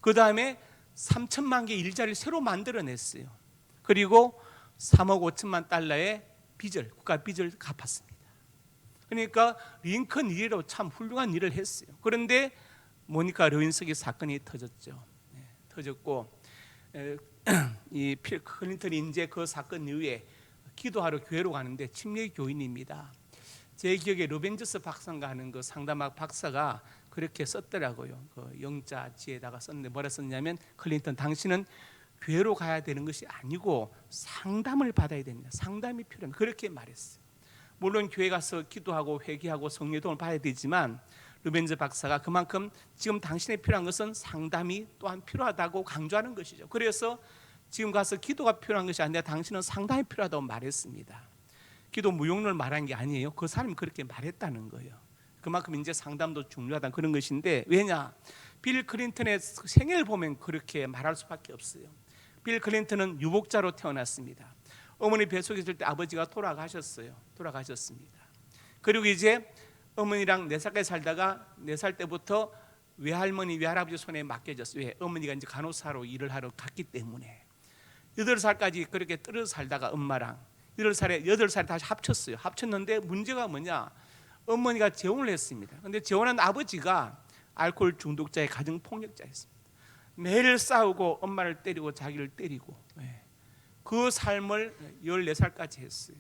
[SPEAKER 1] 그 다음에 3천만 개 일자리를 새로 만들어냈어요. 그리고 3억 5천만 달러의 빚을 국가 빚을 갚았습니다. 그러니까 링컨 일이라고 참 훌륭한 일을 했어요. 그런데 모니카 레윈스키 사건이 터졌죠. 터졌고 이 필 클린턴이 이제 그 사건 이후에 기도하러 교회로 가는데 침례 교인입니다. 제 기억에 로벤저스 박사가 하는 그 상담학 박사가 그렇게 썼더라고요. 그 영자지에다가 썼는데 뭐라 썼냐면 클린턴 당신은 교회로 가야 되는 것이 아니고 상담을 받아야 됩니다. 상담이 필요합니다. 그렇게 말했어요. 물론 교회 가서 기도하고 회개하고 성령의 도움을 받아야 되지만 루벤즈 박사가 그만큼 지금 당신에 필요한 것은 상담이 또한 필요하다고 강조하는 것이죠. 그래서 지금 가서 기도가 필요한 것이 아니라 당신은 상담이 필요하다고 말했습니다. 기도 무용론을 말한 게 아니에요. 그 사람이 그렇게 말했다는 거예요. 그만큼 이제 상담도 중요하다 그런 것인데 왜냐? 빌 클린턴의 생애를 보면 그렇게 말할 수밖에 없어요. 빌 클린턴은 유복자로 태어났습니다. 어머니 뱃속에 있을 때 아버지가 돌아가셨습니다. 그리고 이제 어머니랑 4살까지 살다가 4살 때부터 외할머니, 외할아버지 손에 맡겨졌어요. 왜? 어머니가 이제 간호사로 일을 하러 갔기 때문에 8살까지 그렇게 떨어져 살다가 엄마랑 8살에 다시 합쳤어요. 합쳤는데 문제가 뭐냐? 어머니가 재혼을 했습니다. 근데 재혼한 아버지가 알코올 중독자의 가정 폭력자였습니다. 매일 싸우고 엄마를 때리고 자기를 때리고 그 삶을 14살까지 했어요.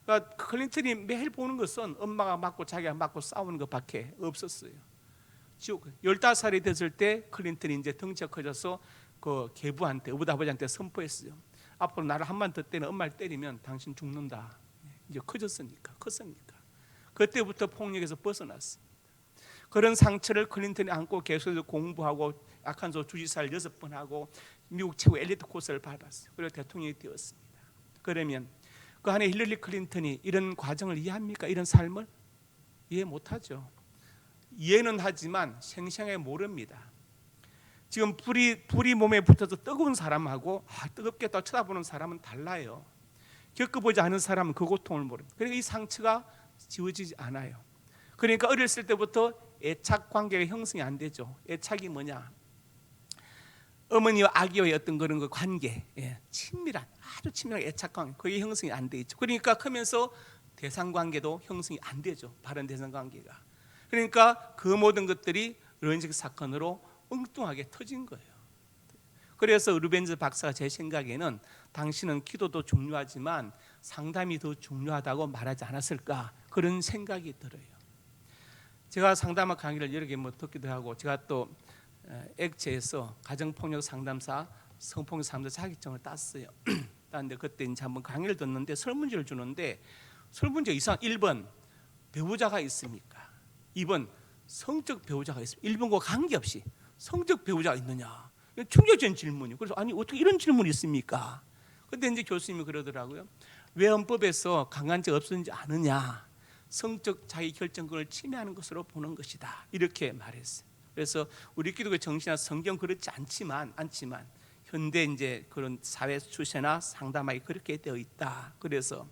[SPEAKER 1] 그러니까 클린턴이 매일 보는 것은 엄마가 맞고 자기가 맞고 싸우는 것밖에 없었어요. 15살이 됐을 때 클린턴이 이제 덩치가 커져서 그 계부한테 아버지한테 선포했어요. 앞으로 나를 한 번 더 때리면 엄마를 때리면 당신 죽는다. 이제 컸으니까. 그때부터 폭력에서 벗어났습니다. 그런 상처를 클린턴이 안고 계속해서 공부하고 아칸소 주지사를 6번 하고 미국 최고 엘리트 코스를 밟았어요. 그리고 대통령이 되었습니다. 그러면 그 안에 힐러리 클린턴이 이런 과정을 이해합니까? 이런 삶을 이해 못하죠. 이해는 하지만 생생하게 모릅니다. 지금 불이 몸에 붙어서 뜨거운 사람하고 뜨겁게 또 쳐다보는 사람은 달라요. 겪어보지 않은 사람은 그 고통을 모릅니다. 그러니까 이 상처가 지워지지 않아요. 그러니까 어렸을 때부터 애착 관계가 형성이 안 되죠. 애착이 뭐냐? 어머니와 아기와의 어떤 그런 그 관계, 친밀한 아주 친밀한 애착 관계, 그게 형성이 안 돼 있죠. 그러니까 크면서 대상 관계도 형성이 안 되죠. 바른 대상 관계가. 그러니까 그 모든 것들이 런식 사건으로 엉뚱하게 터진 거예요. 그래서 루벤즈 박사가 제 생각에는 당신은 기도도 중요하지만 상담이 더 중요하다고 말하지 않았을까 그런 생각이 들어요. 제가 상담학 강의를 여러 개 듣기도 하고 제가 또 액체에서 가정폭력 상담사, 성폭력 상담사 자격증을 땄어요. 땄는데 그때 이제 한번 강의를 듣는데 설문지를 주는데 설문지 이상 1번 배우자가 있습니까? 2번 성적 배우자가 있습니까? 1번과 관계없이 성적 배우자가 있느냐? 충격적인 질문이에요. 그래서 아니 어떻게 이런 질문이 있습니까? 그때 이제 교수님이 그러더라고요. 왜 헌법에서 강간죄가 없어지지 않느냐? 성적 자기 결정권을 침해하는 것으로 보는 것이다. 이렇게 말했어요. 그래서 우리 기독교 정신이나 성경 그렇지 않지만 현대 이제 그런 사회 추세나 상담하기 그렇게 되어 있다. 그래서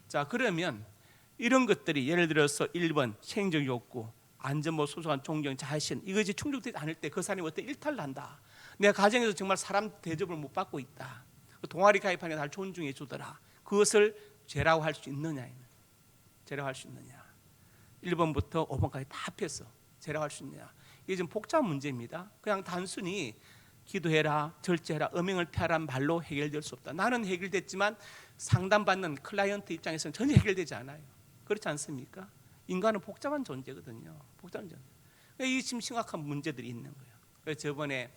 [SPEAKER 1] 자 그러면 이런 것들이 예를 들어서 1번 생적 욕구, 안전보 소소한 존경, 자신 이것이 충족되지 않을 때 그 사람이 어떤 일탈을 한다. 내가 가정에서 정말 사람 대접을 못 받고 있다. 동아리 가입하니까 날 존중해 주더라. 그것을 죄라고 할 수 있느냐? 죄라고 할 수 있느냐? 1번부터 5번까지 다 합해서 죄라고 할 수 있느냐? 이게 좀 복잡한 문제입니다. 그냥 단순히 기도해라, 절제해라, 음행을 피하라는 말로 해결될 수 없다. 나는 해결됐지만 상담받는 클라이언트 입장에서는 전혀 해결되지 않아요. 그렇지 않습니까? 인간은 복잡한 존재거든요. 복잡한 존재. 이 지금 심각한 문제들이 있는 거예요. 그래서 저번에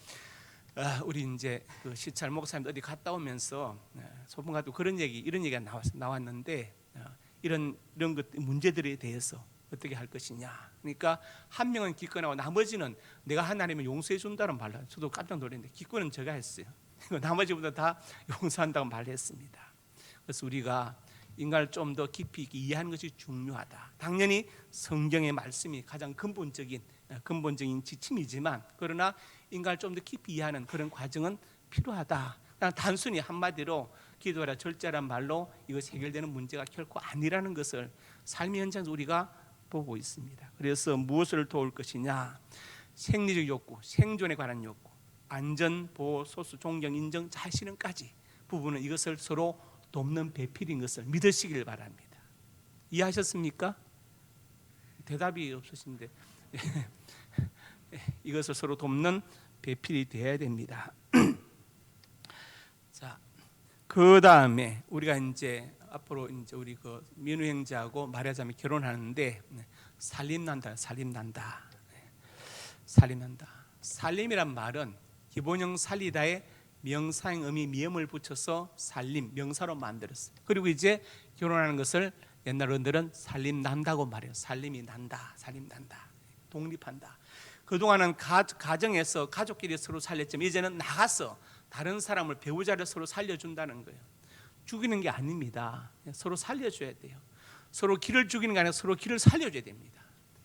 [SPEAKER 1] 우리 이제 그 시찰 목사님 어디 갔다 오면서 소풍 가도 이런 얘기가 나왔는데 이런 것 문제들에 대해서 어떻게 할 것이냐. 그러니까 한 명은 기권하고 나머지는 내가 하나님을 용서해 준다는 말을 저도 깜짝 놀랐는데 기권은 제가 했어요. 나머지 분들 다 용서한다고 말했습니다. 그래서 우리가 인간을 좀 더 깊이 있게 이해하는 것이 중요하다. 당연히 성경의 말씀이 가장 근본적인 지침이지만 그러나 인간을 좀 더 깊이 이해하는 그런 과정은 필요하다. 그냥 단순히 한마디로 기도라 절제란 말로 이것이 해결되는 문제가 결코 아니라는 것을 삶의 현장에서 우리가 보고 있습니다. 그래서 무엇을 도울 것이냐? 생리적 욕구, 생존에 관한 욕구, 안전, 보호, 소수, 존경, 인정, 자신은까지 부분은 이것을 서로 돕는 배필인 것을 믿으시길 바랍니다. 이해하셨습니까? 대답이 없으신데 이것을 서로 돕는 배필이 되어야 됩니다. 자, 그 다음에 우리가 이제 앞으로 이제 우리 그 민우 형제하고 마리아자매 결혼하는데 살림 난다. 살림이란 말은 기본형 살리다에 명사형 의미 미음을 붙여서 살림 명사로 만들었어요. 그리고 이제 결혼하는 것을 옛날 어른들은 살림 난다고 말해요. 살림 난다. 독립한다. 그동안은 가정에서 가족끼리 서로 살렸지만 이제는 나가서 다른 사람을 배우자를 서로 살려준다는 거예요. 죽이는 게 아닙니다. 서로 살려줘야 돼요. 서로 길을 죽이는 게 아니라 서로 길을 살려줘야 됩니다.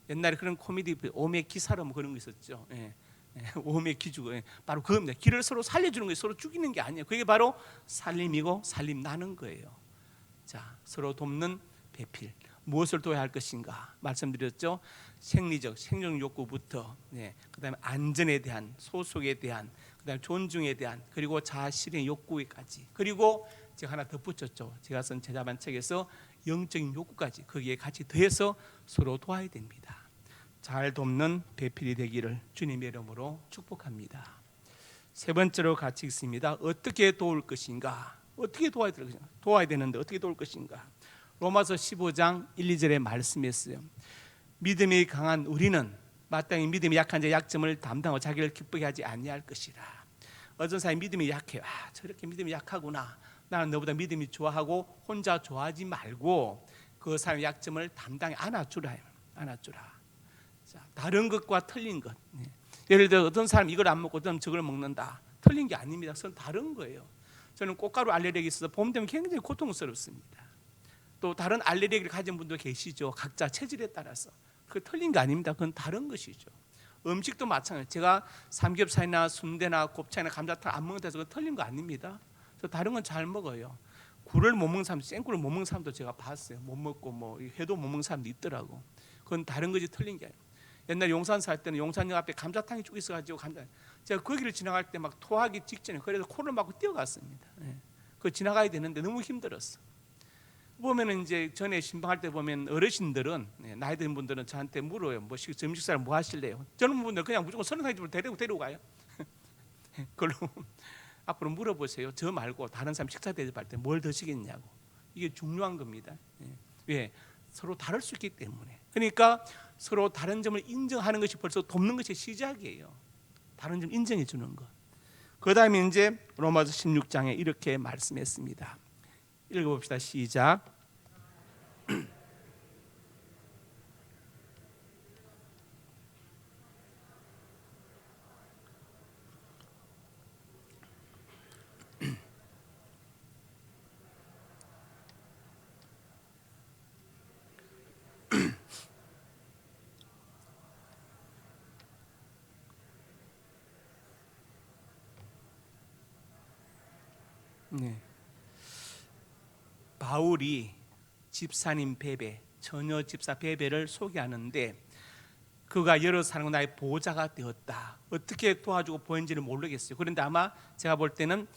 [SPEAKER 1] 옛날에 그런 코미디 오메 기사로 뭐 그런 거 있었죠. 예. 오메 기주고 바로 그겁니다. 기를 서로 살려주는 거예요. 서로 죽이는 게 아니에요. 그게 바로 살림이고 살림 나는 거예요. 자, 서로 돕는 배필. 무엇을 도와야 할 것인가 말씀드렸죠. 생리적 생존 욕구부터 그다음에 안전에 대한, 소속에 대한, 그다음에 존중에 대한, 그리고 자아 실현 욕구까지, 그리고 제가 하나 덧붙였죠. 제가 쓴 제자반 책에서 영적인 욕구까지 거기에 같이 더해서 서로 도와야 됩니다. 잘 돕는 배필이 되기를 주님의 이름으로 축복합니다. 세 번째로 같이 있습니다. 어떻게 도울 것인가? 어떻게 도와야 될 것인가? 도와야 되는데 어떻게 도울 것인가? 로마서 15장 1, 2절에 말씀했어요. 믿음이 강한 우리는 마땅히 믿음이 약한 자의 약점을 담당하고 자기를 기쁘게 하지 아니할 것이라. 어떤 사람이 믿음이 약해요. 저렇게 믿음이 약하구나. 나는 너보다 믿음이 좋아하고 혼자 좋아하지 말고 그 사람의 약점을 담당해 안아주라. 안아주라. 자, 다른 것과 틀린 것. 예를 들어 어떤 사람이 이걸 안 먹고 어떤 저걸 먹는다. 틀린 게 아닙니다. 그건 다른 거예요. 저는 꽃가루 알레르기 있어서 봄 되면 굉장히 고통스럽습니다. 또 다른 알레르기를 가진 분도 계시죠. 각자 체질에 따라서. 그 틀린 게 아닙니다. 그건 다른 것이죠. 음식도 마찬가지예요. 제가 삼겹살이나 순대나 곱창이나 감자탕 안 먹는다 해서 그건 틀린 거 아닙니다. 저 다른 건 잘 먹어요. 굴을 못 먹는 사람, 생굴을 못 먹는 사람도 제가 봤어요. 못 먹고 뭐 회도 못 먹는 사람도 있더라고. 그건 다른 거지 틀린 게 아니에요. 옛날 용산 살 때는 용산역 앞에 감자탕이 쭉 있어가지고 제가 거기를 지나갈 때 막 토하기 직전에 그래서 코를 막고 뛰어갔습니다. 그 지나가야 되는데 너무 힘들었어. 보면은 이제 전에 신방할 때 보면 어르신들은 나이 든 분들은 저한테 물어요. 뭐 점심식사를 뭐 하실래요? 젊은 분들 그냥 무조건 서른 살 집으로 데리고 가요. 그걸로 앞으로 물어보세요. 저 말고 다른 사람 식사 대접할 때 뭘 드시겠냐고. 이게 중요한 겁니다. 왜? 서로 다를 수 있기 때문에. 그러니까 서로 다른 점을 인정하는 것이 벌써 돕는 것의 시작이에요. 다른 점 인정해 주는 것. 그 다음에 이제 로마서 16장에 이렇게 말씀했습니다. 읽어봅시다. 시작. 네. 바울이 집사님 베베, 처녀 집사 베베를 소개하는데 그가 여러 사람과 나의 보호자가 되었다. 어떻게 도와주고 보였는지는 모르겠어요. 그런데 아마 제가 볼 때는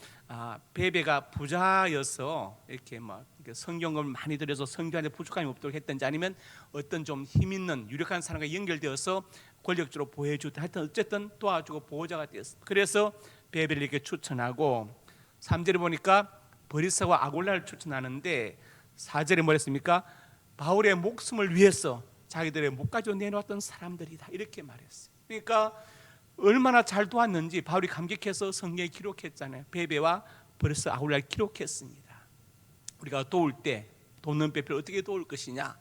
[SPEAKER 1] 베베가 부자여서 이렇게 막 성경을 많이 들여서 성경에 부족함이 없도록 했든지 아니면 어떤 좀 힘 있는 유력한 사람과 연결되어서 권력적으로 보호해주다. 하여튼 어쨌든 도와주고 보호자가 되었어. 그래서 베베를 이렇게 추천하고 3절에 보니까 버리스와 아골라를 추천하는데 4절에 뭐랬습니까? 바울의 목숨을 위해서 자기들의 목까지 내놓았던 사람들이다 이렇게 말했어요. 그러니까 얼마나 잘 도왔는지 바울이 감격해서 성경에 기록했잖아요. 베베와 버리스 아골라를 기록했습니다. 우리가 도울 때 돕는 배필을 어떻게 도울 것이냐.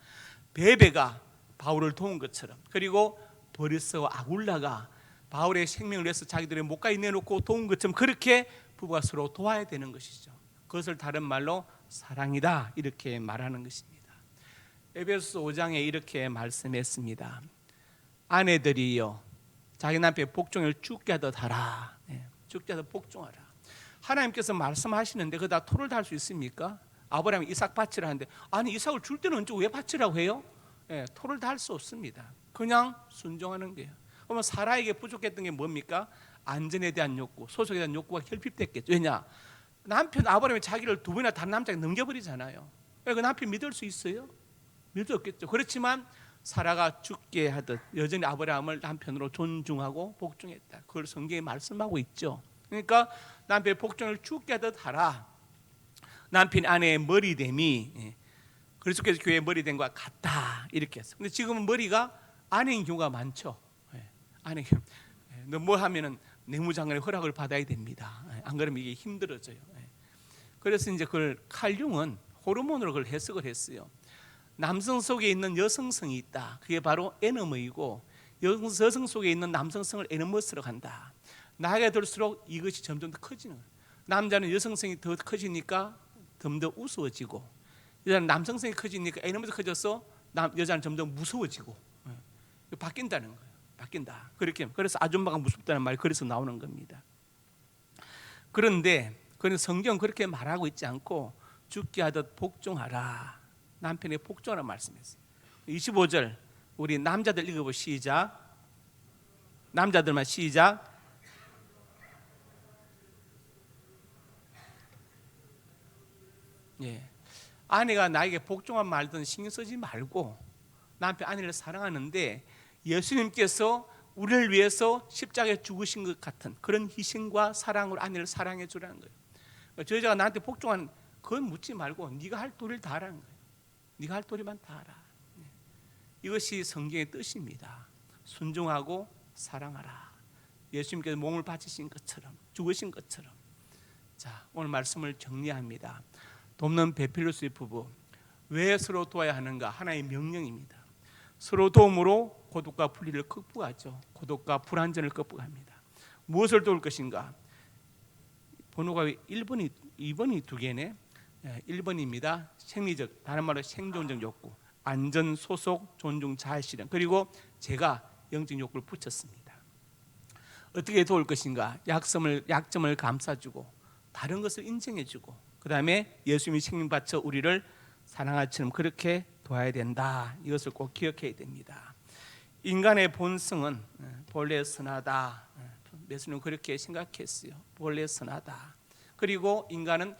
[SPEAKER 1] 베베가 바울을 도운 것처럼 그리고 버리스와 아골라가 바울의 생명을 위해서 자기들의 목까지 내놓고 도운 것처럼 그렇게 부부가 서로 도와야 되는 것이죠. 그것을 다른 말로 사랑이다 이렇게 말하는 것입니다. 에베소서 5장에 이렇게 말씀했습니다. 아내들이여 자기 남편의 복종을 죽게 하듯 하라. 죽게 하듯 복종하라. 하나님께서 말씀하시는데 그다 토를 달 수 있습니까? 아브라함이 이삭 바치라 하는데 아니 이삭을 줄 때는 언제 왜 바치라고 해요? 토를 달 수 없습니다. 그냥 순종하는 거예요. 그러면 사라에게 부족했던 게 뭡니까? 안전에 대한 욕구, 소속에 대한 욕구가 결핍됐겠죠. 왜냐? 남편 아브라함이 자기를 두 번이나 다른 남자에게 넘겨버리잖아요. 그 남편 믿을 수 있어요? 믿을 수 없겠죠. 그렇지만 사라가 죽게 하듯 여전히 아브라함을 남편으로 존중하고 복종했다. 그걸 성경에 말씀하고 있죠. 그러니까 남편의 복종을 죽게 하듯 하라. 남편이 아내의 머리됨이 그리스도께서 교회의 머리된 것과 같다 이렇게 했어요. 근데 지금은 머리가 아내인 경우가 많죠. 아내 너 뭐 하면은 내무장관의 허락을 받아야 됩니다. 안 그러면 이게 힘들어져요. 그래서 이제 그걸 칼융은 호르몬으로 그걸 해석을 했어요. 남성 속에 있는 여성성이 있다. 그게 바로 에너머이고 여성 속에 있는 남성성을 에너머스로 간다. 나이가 들수록 이것이 점점 더 커지는 거예요. 남자는 여성성이 더 커지니까 좀 더 우스워지고 여자는 남성성이 커지니까 에너머스 커져서 여자는 점점 무서워지고 바뀐다는 거예요. 바뀐다. 그렇게 그래서 아줌마가 무섭다는 말이 그래서 나오는 겁니다. 그런데 그는 성경 그렇게 말하고 있지 않고 죽게 하듯 복종하라. 남편의 복종하라 말씀했어요. 25절 우리 남자들 읽어보 시작. 남자들만 시작. 예. 아내가 나에게 복종한 말든 신경 쓰지 말고 남편 아내를 사랑하는데 예수님께서 우리를 위해서 십자가에 죽으신 것 같은 그런 희생과 사랑으로 아내를 사랑해 주라는 거예요. 저 여자가 나한테 복종한 그건 묻지 말고 네가 할 도리를 다 하라는 거예요. 네가 할 도리만 다 하라. 이것이 성경의 뜻입니다. 순종하고 사랑하라. 예수님께서 몸을 바치신 것처럼 죽으신 것처럼. 자, 오늘 말씀을 정리합니다. 돕는 베필로스의 부부 왜 서로 도와야 하는가? 하나의 명령입니다. 서로 도움으로 고독과 분리를 극복하죠. 고독과 불안전을 극복합니다. 무엇을 도울 것인가? 번호가 1번이 2번이 두 개네. 1번입니다. 생리적, 다른 말로 생존적 욕구, 안전, 소속, 존중, 자아 실현. 그리고 제가 영적 욕구를 붙였습니다. 어떻게 도울 것인가? 약점을 감싸주고 다른 것을 인정해주고 그 다음에 예수님이 생명 바쳐 우리를 사랑하처럼 그렇게 도와야 된다. 이것을 꼭 기억해야 됩니다. 인간의 본성은 본래 선하다. 예수님은 그렇게 생각했어요. 본래 선하다. 그리고 인간은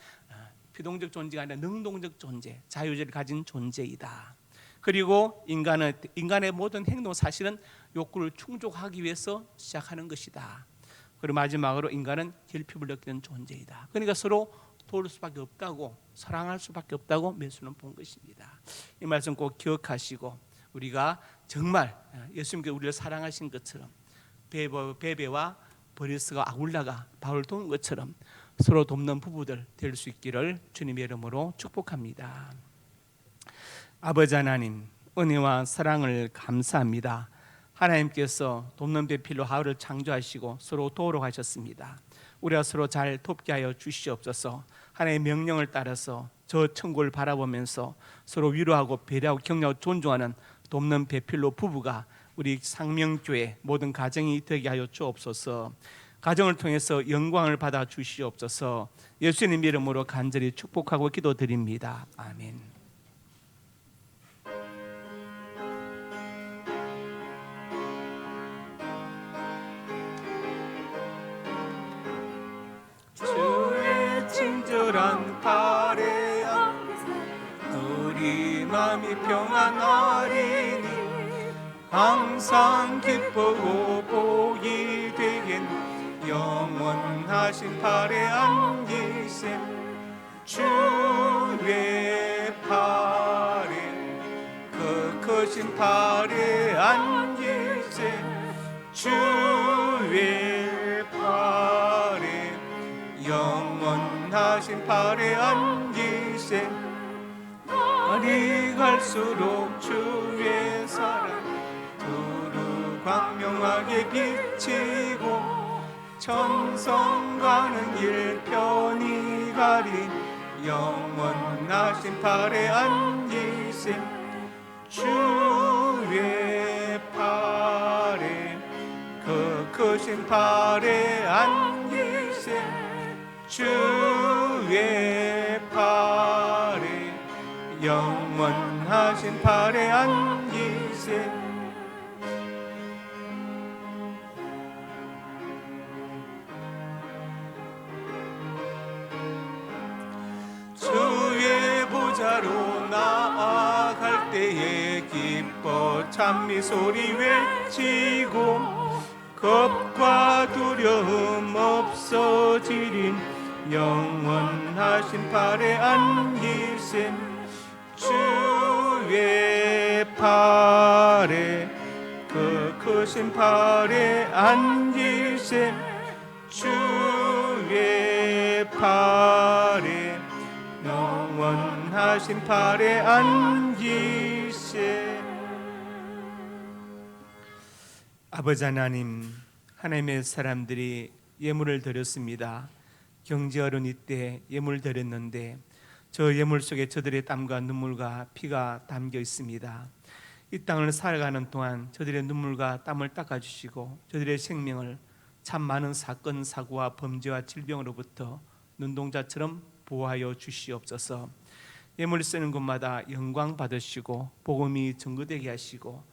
[SPEAKER 1] 비동적 존재가 아니라 능동적 존재, 자유의지를 가진 존재이다. 그리고 인간의 모든 행동 사실은 욕구를 충족하기 위해서 시작하는 것이다. 그리고 마지막으로 인간은 결핍을 느끼는 존재이다. 그러니까 서로 도울 수밖에 없다고, 사랑할 수밖에 없다고 예수는 본 것입니다. 이 말씀 꼭 기억하시고 우리가 정말 예수님께서 우리를 사랑하신 것처럼 베베와 버리스가 아굴라가 바울을 도운 것처럼 서로 돕는 부부들 될 수 있기를 주님의 이름으로 축복합니다. 아버지 하나님, 은혜와 사랑을 감사합니다. 하나님께서 돕는 배필로 하울을 창조하시고 서로 도우러 가셨습니다. 우리가 서로 잘 돕게 하여 주시옵소서. 하나님의 명령을 따라서 저 천국을 바라보면서 서로 위로하고 배려하고 격려하고 존중하는 돕는 배필로 부부가 우리 상명교회 모든 가정이 되게 하여 주옵소서. 가정을 통해서 영광을 받아 주시옵소서. 예수님 이름으로 간절히 축복하고 기도드립니다. 아멘. 주의 친절한 팔에 우리 마음이 평안하리니 항상 기쁘고 복이 되겠네. 영원하신 팔에 안기세 주의 팔에 그 크신 팔에 안기세 주의 팔에 영원하신 팔에 안기세 날이 갈수록 주의 사랑 두루 광명하게 비치고 천성 가는 길 편히 가리 영원하신 팔에 안기세 주의 팔에 그 크신 팔에 안기세 주의 팔에 영원하신 팔에 안기세 주의 보좌로 나아갈 때에 기뻐 찬미 소리 외치고 겁과 두려움 없어지린 영원하신 팔에 안기세 주의 팔에 그 크신 팔에 안기세 주의 팔에 영원하신 팔에 안기세. 아버지 하나님, 하나님의 사람들이 예물을 드렸습니다. 경제 어려운 이때 예물을 드렸는데 저 예물 속에 저들의 땀과 눈물과 피가 담겨 있습니다. 이 땅을 살아가는 동안 저들의 눈물과 땀을 닦아주시고 저들의 생명을 참 많은 사건, 사고와 범죄와 질병으로부터 눈동자처럼 보호하여 주시옵소서. 예물 쓰는 곳마다 영광 받으시고 복음이 증거되게 하시고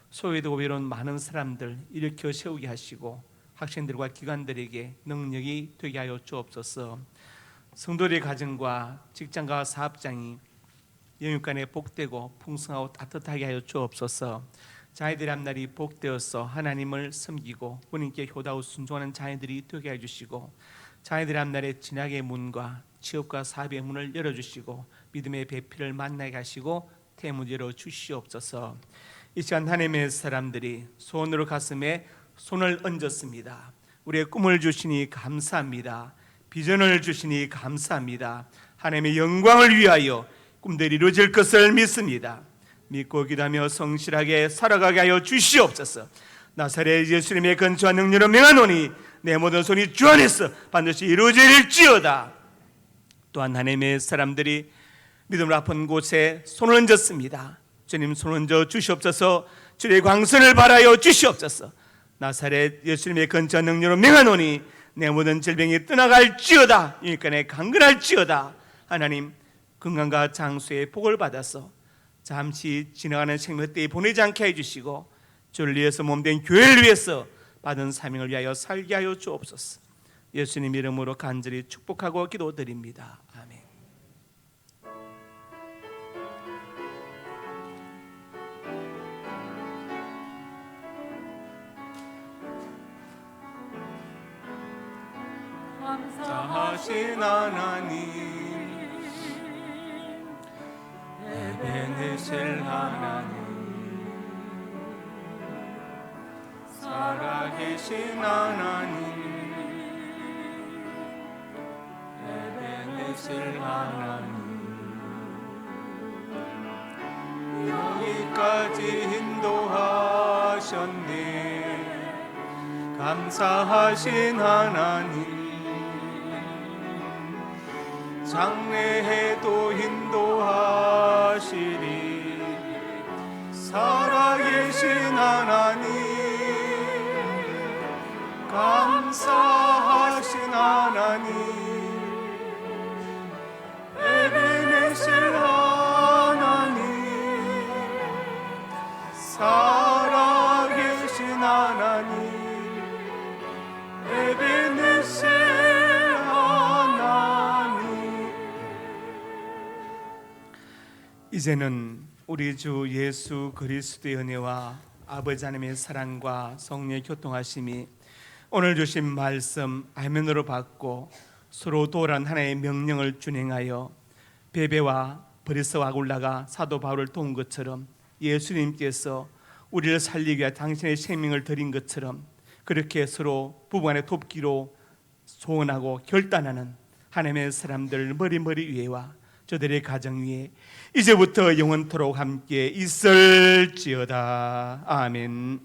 [SPEAKER 1] 소외되고 외로운 많은 사람들 일으켜 세우게 하시고 학생들과 기관들에게 능력이 되게 하여 주옵소서. 성도들의 가정과 직장과 사업장이 영육간에 복되고 풍성하고 따뜻하게 하여 주옵소서. 자녀들의 앞날이 복되어서 하나님을 섬기고 본인께 효다고 순종하는 자녀들이 되게 해주시고 자녀들의 앞날에 진학의 문과 취업과 사업의 문을 열어주시고 믿음의 배필을 만나게 하시고 태문을 열어주시옵소서. 이 시간 하나님의 사람들이 손으로 가슴에 손을 얹었습니다. 우리의 꿈을 주시니 감사합니다. 비전을 주시니 감사합니다. 하나님의 영광을 위하여 꿈들이 이루어질 것을 믿습니다. 믿고 기도하며 성실하게 살아가게 하여 주시옵소서. 나사렛 예수님의 근처와 능력으로 명하노니 내 모든 손이 주 안에서 반드시 이루어질지어다. 또한 하나님의 사람들이 믿음으로 아픈 곳에 손을 얹었습니다. 주님 손을 얹어 주시옵소서. 주의 광선을 발하여 주시옵소서. 나사렛 예수님의 근처와 능력으로 명하노니 내 모든 질병이 떠나갈지어다. 일간에 강건할지어다. 하나님 건강과 장수의 복을 받아서 잠시 지나가는 생명때에 보내지 않게 해주시고 주를 위해서 몸된 교회를 위해서 받은 사명을 위하여 살게 하여 주옵소서. 예수님 이름으로 간절히 축복하고 기도드립니다. 아멘. 감사하신 하나님 에베네셀 하나님 살아계신 하나님 에베네셀 하나님 여기까지 인도하셨네. 감사하신 하나님 장래에도 인도하시리. 살아계신 하나님 감사하신 하나님 에베네셀 하나님 살아계신 하나님 에베네셀 하나님. 이제는 우리 주 예수 그리스도의 은혜와 아버지 하나님의 사랑과 성령의 교통하심이 오늘 주신 말씀 아멘으로 받고 서로 도란 하나의 명령을 준행하여 베베와 브리스와 아굴라가 사도 바울을 도운 것처럼 예수님께서 우리를 살리기 위해 당신의 생명을 드린 것처럼 그렇게 서로 부부간의 돕기로 소원하고 결단하는 하나님의 사람들 머리 위에와 저들의 가정 위에 이제부터 영원토록 함께 있을지어다. 아멘.